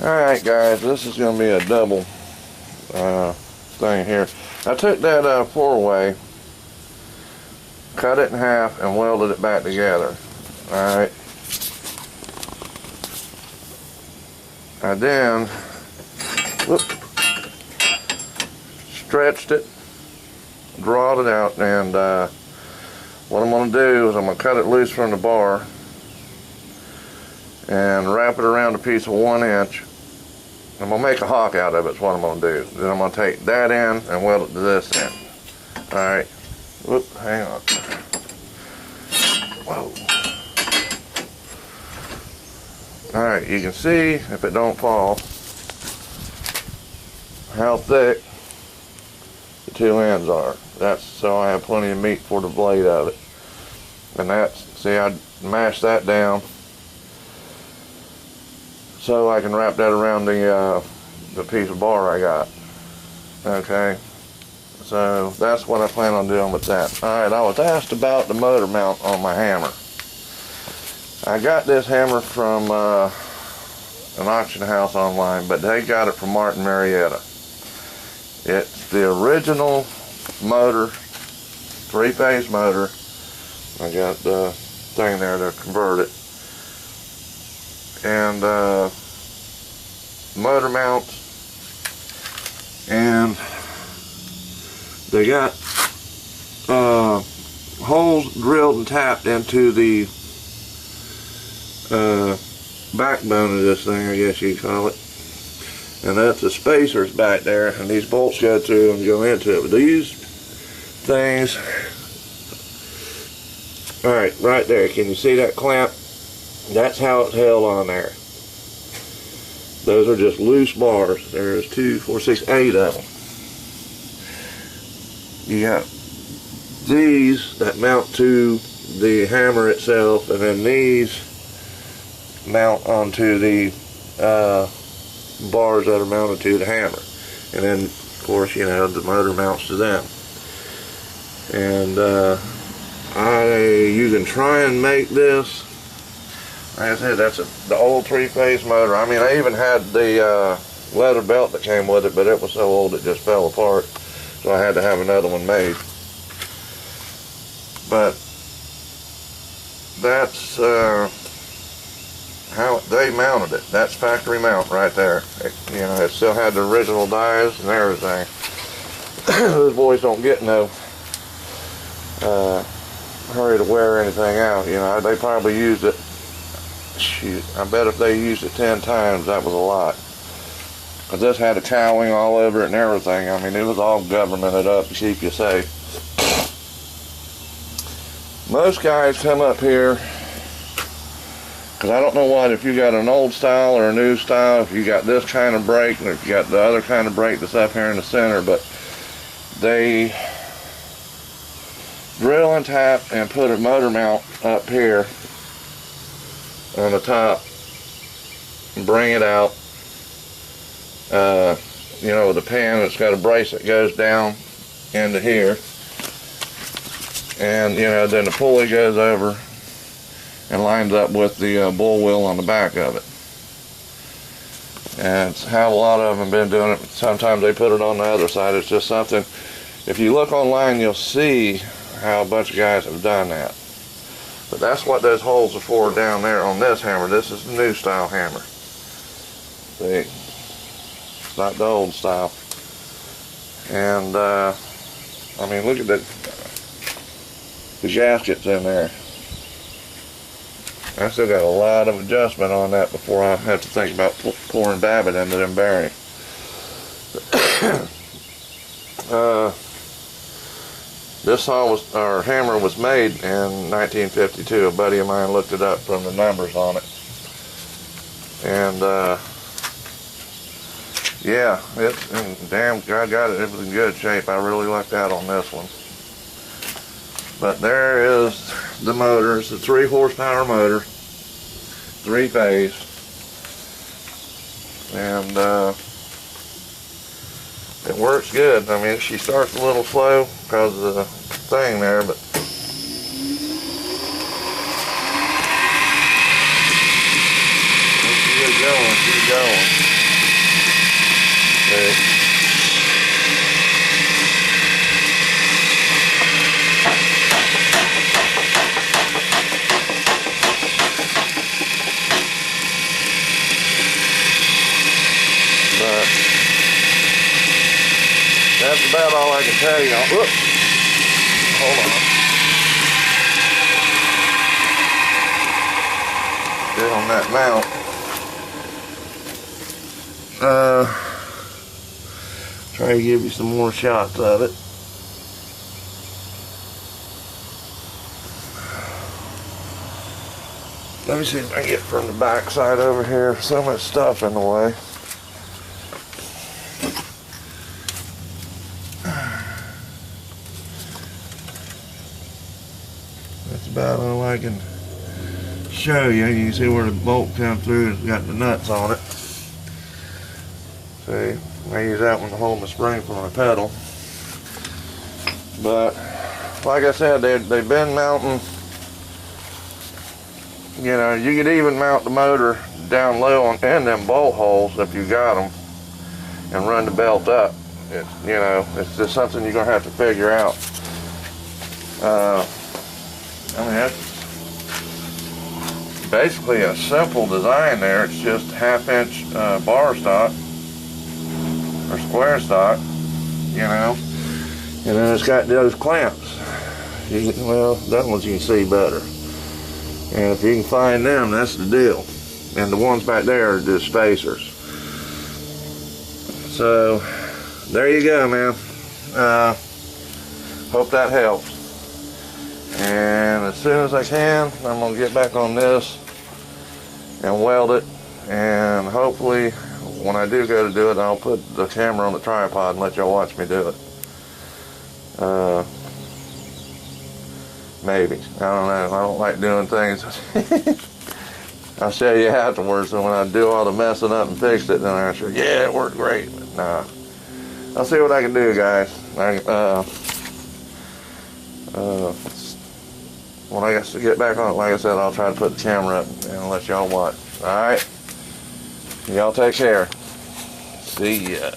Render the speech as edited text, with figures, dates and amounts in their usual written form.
Alright guys, this is going to be a double thing here. I took that 4-way, cut it in half, and welded it back together. Alright. I then stretched it, drawed it out, and what I'm going to do is I'm going to cut it loose from the bar and wrap it around a piece of 1 inch. I'm going to make a hock out of it, is what I'm going to do. Then I'm going to take that end and weld it to this end. Alright. Whoop, hang on. Whoa. Alright, you can see, if it don't fall, how thick the 2 ends are. That's so I have plenty of meat for the blade of it. And that's, see, I mashed that down so I can wrap that around the piece of bar I got. Okay, so that's what I plan on doing with that. Alright, I was asked about the motor mount on my hammer. I got this hammer from an auction house online, but they got it from Martin Marietta. It's the original motor, 3-phase motor. I got the thing there to convert it. And motor mounts, and they got holes drilled and tapped into the backbone of this thing, I guess you call it, and that's the spacers back there, and these bolts go through and go into it. But these things, alright, right there, can you see that clamp? That's how it's held on there. Those are just loose bars. There's 2, 4, 6, 8 of them. You got these that mount to the hammer itself, and then these mount onto the bars that are mounted to the hammer. And then, of course, you know, the motor mounts to them. And you can try and make this. Like I said, that's the old 3-phase motor. I mean, I even had the leather belt that came with it, but it was so old it just fell apart. So I had to have another one made. But that's how they mounted it. That's factory mount right there. You know, it still had the original dies and everything. Those boys don't get no hurry to wear anything out. You know, they probably used it. Shoot, I bet if they used it 10 times, that was a lot. But this had a cowling all over it and everything. I mean, it was all governmented up to keep you safe. Most guys come up here, because I don't know what, if you got an old style or a new style, if you got this kind of brake, or if you got the other kind of brake that's up here in the center, but they drill and tap and put a motor mount up here on the top and bring it out. You know, with the pan, it's got a brace that goes down into here, and you know, then the pulley goes over and lines up with the bull wheel on the back of it. And it's how a lot of them have been doing it. Sometimes they put it on the other side. It's just something, if you look online, you'll see how a bunch of guys have done that. But that's what those holes are for down there on this hammer. This is the new style hammer. See? It's not the old style. And, I mean, look at the gaskets in there. I still got a lot of adjustment on that before I have to think about pouring Babbitt into them bearings. This hammer was made in 1952. A buddy of mine looked it up from the numbers on it. And, yeah, damn, I got it. It was in good shape. I really lucked out on this one. But there is the motor. It's a 3-horsepower motor, 3-phase. And, it works good. I mean, she starts a little slow because of the thing there, but keep going. But that's about all I can tell you. Whoop. Hold on. Get on that mount. Try to give you some more shots of it. Let me see if I can get from the back side over here. So much stuff in the way. That's about all I can show you. You can see where the bolt comes through. It's got the nuts on it. See, I use that one to hold my spring for my pedal. But like I said, they've been mounting. You know, you could even mount the motor down low in them bolt holes if you got them, and run the belt up. You know, it's just something you're gonna have to figure out. I mean, that's basically a simple design there. It's just 1/2 inch bar stock or square stock, you know, and then it's got those clamps. Well, that ones you can see better. And if you can find them, that's the deal. And the ones back there are just spacers. So, there you go, man. Hope that helps. And as soon as I can, I'm going to get back on this and weld it. And hopefully, when I do go to do it, I'll put the camera on the tripod and let y'all watch me do it. Maybe. I don't know. I don't like doing things. I'll show you afterwards. So when I do all the messing up and fix it, then I'll show you, yeah, it worked great. But nah. I'll see what I can do, guys. When I get back on it, like I said, I'll try to put the camera up and let y'all watch. Alright? Y'all take care. See ya.